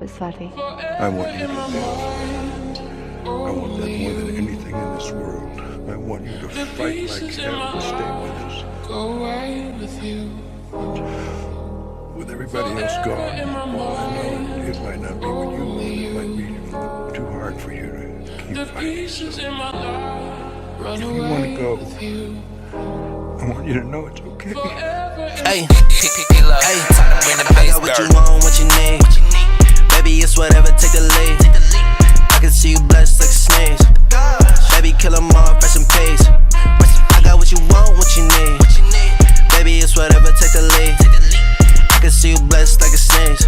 वापस वाले। I want you to live. I want that more than anything in this world. I want you to fight like hell to stay with us. Go away with you. With everybody else gone, well, I know it might not be what you want. It might be too hard for you to keep fighting. So, if you want to go, I want you to know it's okay. Hey, I got what you want, what you need. Baby, it's whatever, take the lead. I can see you blessed like a sneeze. Baby, kill 'em all, press and pace. I got what you want, what you need. Baby, it's whatever, take the lead. I can see you blessed like a sneeze.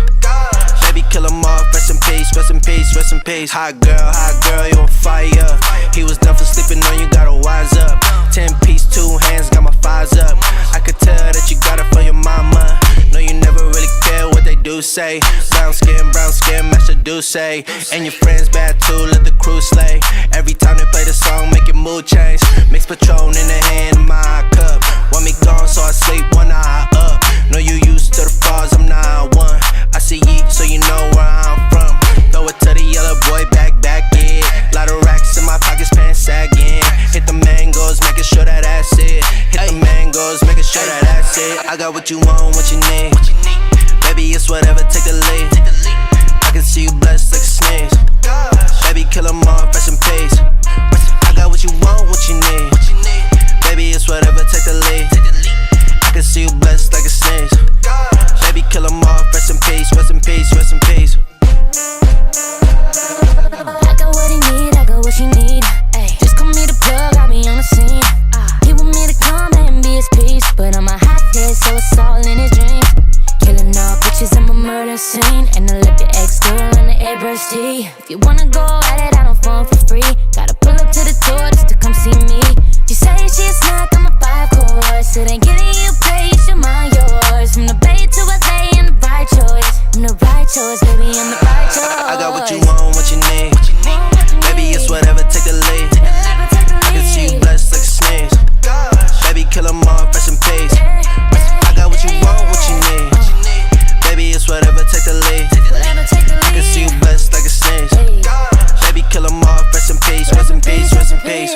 Baby, kill 'em all, rest in peace, rest in peace, rest in peace. Hot girl, you on fire. He was done for sleeping on you, gotta wise up. 10-piece, 2 hands, got my fires up. I could tell that you got it from your mama. No, you never really care what they do say. Brown skin, match the do say. And your friends bad too, let the crew slay. Every time they play the song, make your mood change. Mix Patron in the hand of my cup. Want me gone, so I sleep 1 eye up. No, you used to the frauds, I'm not one. I see yeet, so you know where I'm from. Throw it to the yellow boy, back it. Lot of racks in my pockets, pants sagging. Hit the mangoes, making sure that that's it. Hit the mangoes, making sure that that's it. I got what you want, what you need. Baby, it's whatever, take the lead. I can see you blessed like a sneeze. Baby, kill 'em all, press and pace. I got what you want, what you need. Baby, it's whatever, take the lead. I can see you blessed like a sneeze. Baby, kill 'em all, rest in peace, rest in peace, rest in peace. I got what he need, I got what she need. Just call me the plug, I'll be on the scene. He want me to come and be his peace, but I'm a hot head, so it's all in his dreams. Killing all bitches, I'm a murder scene. And I left your ex-girl in the airbrush tea. If you wanna go at it, I don't phone for free. Gotta pull up to the door just to come see me. She say she a snack, I'm a 5-course. It ain't getting you paid, you're mine, yours. From the Bay to LA, I'm the right choice. I'm the right choice, baby, I'm the right choice. I got what you want, what you need. Baby, it's whatever, take the lead. I can see you blessed like a sneeze. Baby, kill 'em all, press and pace. I got what you want, what you need. Baby, it's whatever, take the lead. I can see you blessed like a sneeze. Baby, kill 'em all, rest in peace, rest in peace, rest in peace.